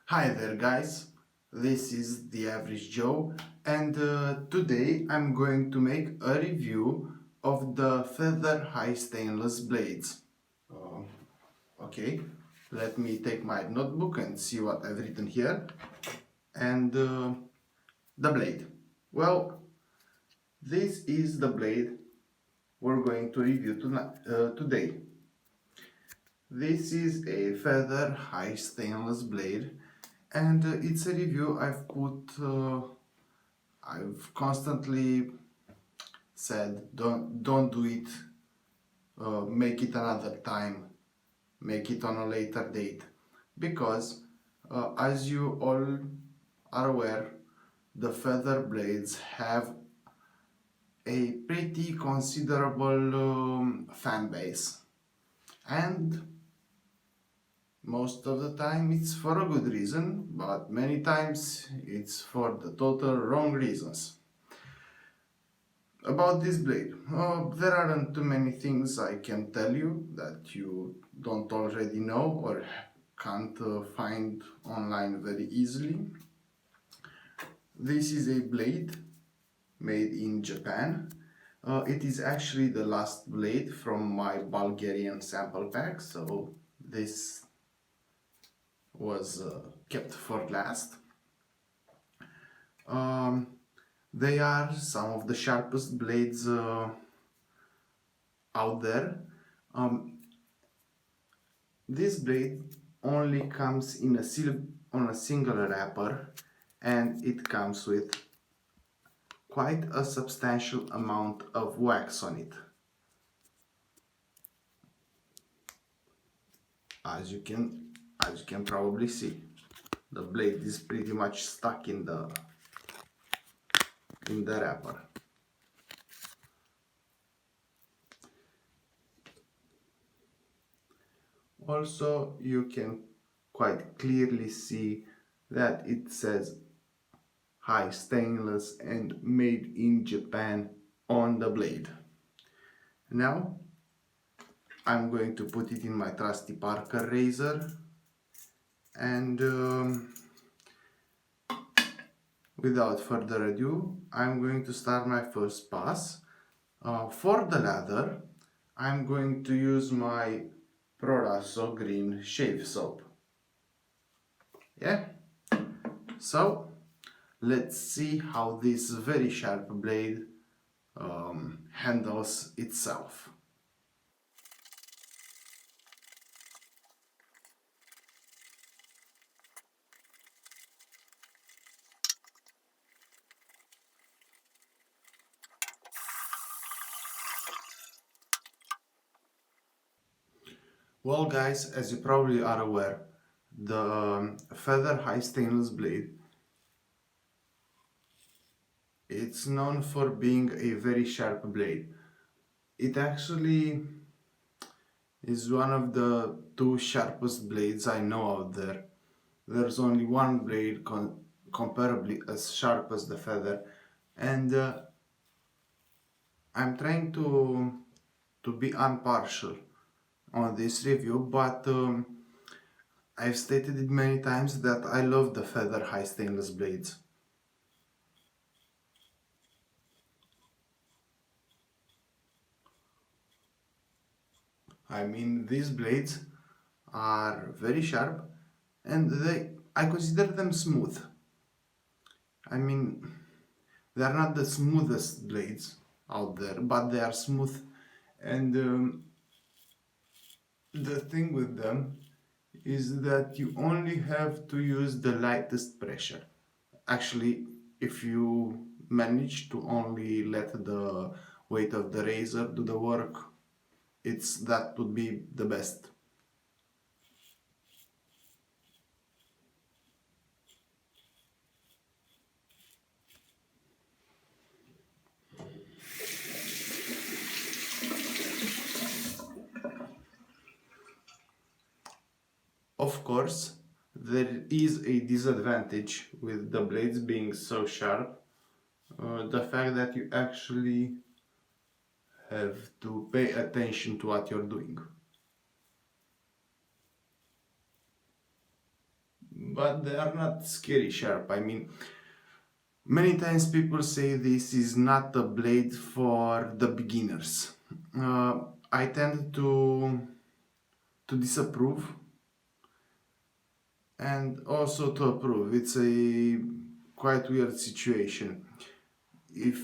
Hi there guys, this is the Average Joe and today I'm going to make a review of the Feather High Stainless blades. Okay, let me take my notebook and see what I've written here. And the blade. Well, this is the blade we're going to review today. This is a Feather High Stainless blade. And it's a review I've constantly said, don't do it, make it another time, make it on a later date. Because, as you all are aware, the feather blades have a pretty considerable fan base. And most of the time it's for a good reason, but many times it's for the total wrong reasons. About this blade, there aren't too many things I can tell you that you don't already know or can't find online very easily. This is a blade made in Japan. It is actually the last blade from my Bulgarian sample pack, so this was kept for last. They are some of the sharpest blades out there. This blade only comes in on a single wrapper, and it comes with quite a substantial amount of wax on it. As you can probably see, the blade is pretty much stuck in the wrapper. Also, you can quite clearly see that it says high stainless and made in Japan on the blade. Now I'm going to put it in my trusty Parker razor, and without further ado, I'm going to start my first pass. For the lather, I'm going to use my Proraso green shave soap. Yeah, so let's see how this very sharp blade handles itself. Well guys, as you probably are aware, the Feather High Stainless blade, it's known for being a very sharp blade. It actually is one of the two sharpest blades I know out there. There's only one blade comparably as sharp as the Feather, and I'm trying to be impartial on this review, but I've stated it many times that I love the Feather High Stainless blades. I mean, these blades are very sharp and I consider them smooth. I mean, they are not the smoothest blades out there, but they are smooth, and the thing with them is that you only have to use the lightest pressure. Actually, if you manage to only let the weight of the razor do the work, that would be the best. Of course, there is a disadvantage with the blades being so sharp, the fact that you actually have to pay attention to what you're doing. but they are not scary sharp. I mean, many times people say this is not a blade for the beginners. I tend to disapprove and also to approve. It's a quite weird situation. If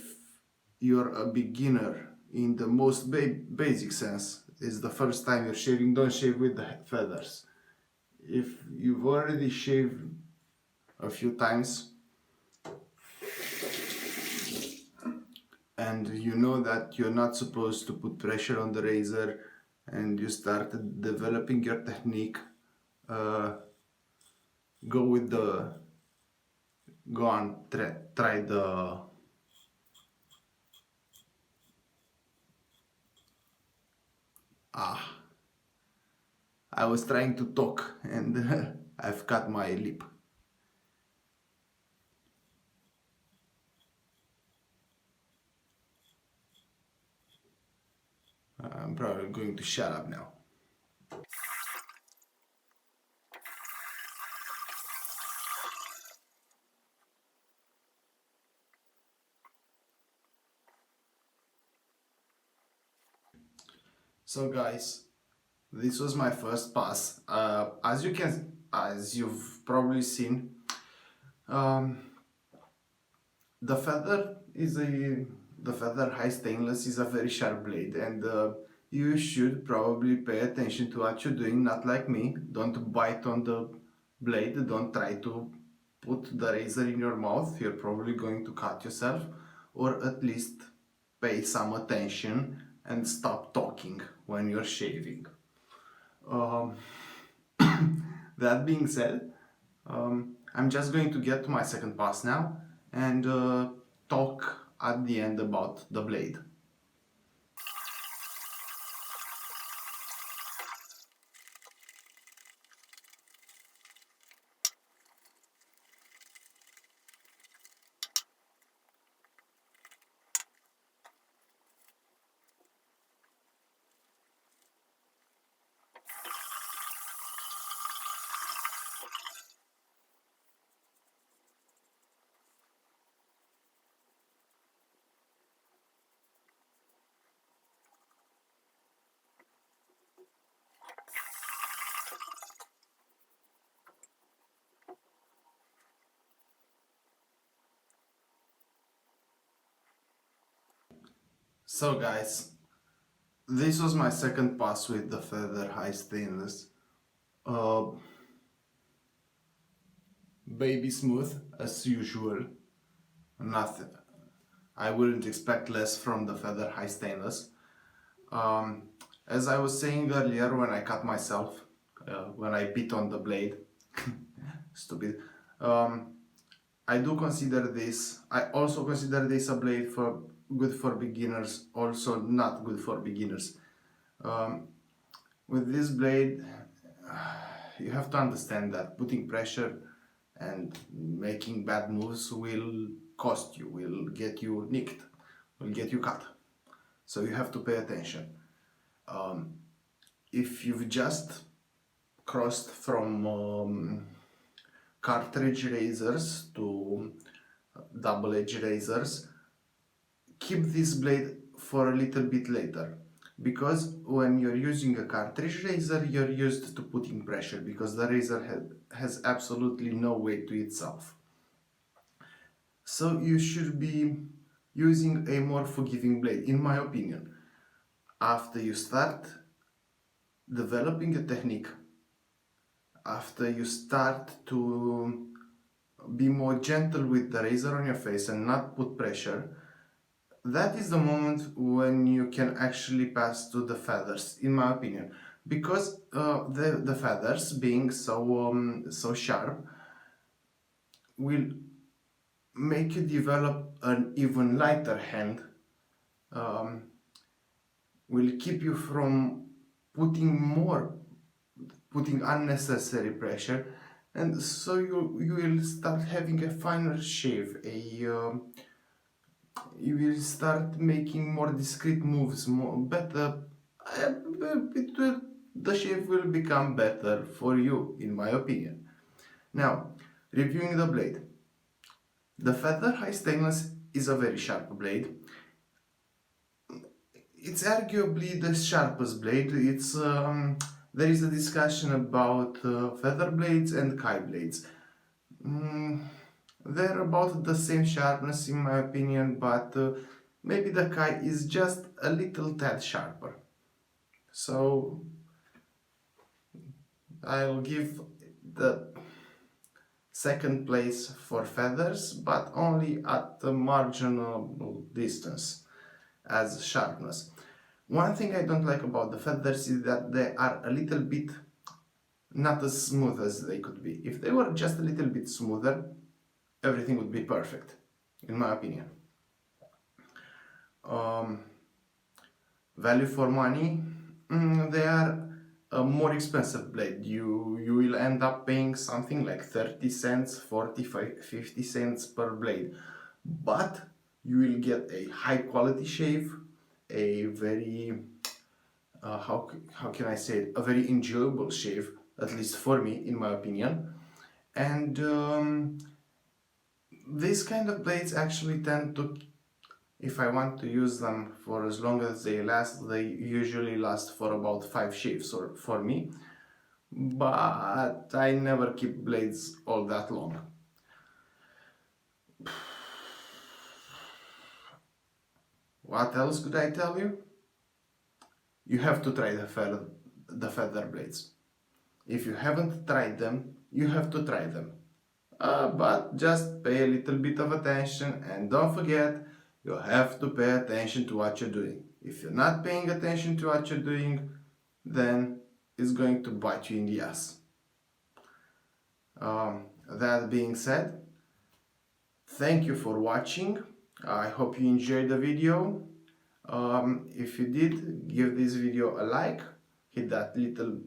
you're a beginner in the most basic sense, it's the first time you're shaving, don't shave with the feathers. If you've already shaved a few times and you know that you're not supposed to put pressure on the razor and you start developing your technique, go with the go on try the I was trying to talk and I've cut my lip. I'm probably going to shut up now. So guys, this was my first pass. As you've probably seen, um, the feather is the feather high stainless is a very sharp blade, and you should probably pay attention to what you're doing. Not like me. Don't bite on the blade. Don't try to put the razor in your mouth. You're probably going to cut yourself, or at least pay some attention and stop talking when you're shaving. Um, that being said, I'm just going to get to my second pass now and talk at the end about the blade. So guys, this was my second pass with the feather high stainless. Uh, Baby smooth as usual. Nothing. I wouldn't expect less from the feather high stainless. As I was saying earlier, when I cut myself, when I bit on the blade, stupid. I do consider this. I also consider this a blade for good for beginners. Also not good for beginners. With this blade, you have to understand that putting pressure and making bad moves will cost you, will get you nicked, will get you cut. So you have to pay attention. If you've just crossed from cartridge razors to double-edged razors, keep this blade for a little bit later, because when you're using a cartridge razor you're used to putting pressure because the razor has absolutely no weight to itself. So you should be using a more forgiving blade, in my opinion. After you start developing a technique, after you start to be more gentle with the razor on your face and not put pressure, that is the moment when you can actually pass to the feathers, in my opinion, because the feathers being so sharp will make you develop an even lighter hand, will keep you from putting unnecessary pressure, and so you will start having a finer shave, you will start making more discreet moves, more better. The shave will become better for you, in my opinion. Now, reviewing the blade. The Feather High Stainless is a very sharp blade. It's arguably the sharpest blade. There is a discussion about feather blades and Kai blades. They're about the same sharpness in my opinion, but maybe the Kai is just a little tad sharper. So I'll give the second place for feathers, but only at a marginal distance as sharpness. One thing I don't like about the feathers is that they are a little bit not as smooth as they could be. If they were just a little bit smoother, everything would be perfect, in my opinion. Value for money, they are a more expensive blade. You will end up paying something like 30 cents, 45, 50 cents per blade. But you will get a high quality shave, a very, how can I say it, a very enjoyable shave, at least for me, in my opinion. And these kind of blades actually tend to, if I want to use them for as long as they last, they usually last for about 5 shaves for me. But I never keep blades all that long. What else could I tell you? You have to try the feather blades. If you haven't tried them, you have to try them. But just pay a little bit of attention, and don't forget, you have to pay attention to what you're doing. If you're not paying attention to what you're doing, then it's going to bite you in the ass. That being said, thank you for watching. I hope you enjoyed the video. If you did, give this video a like, hit that little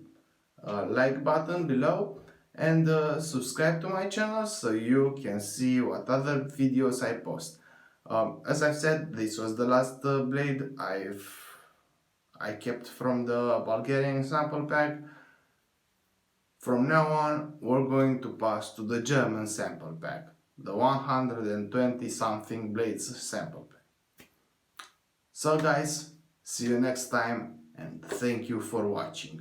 like button below, and subscribe to my channel so you can see what other videos I post. As I've said, this was the last blade I kept from the Bulgarian sample pack. From now on, we're going to pass to the German sample pack, the 120 something blades sample pack. So guys, see you next time, and thank you for watching.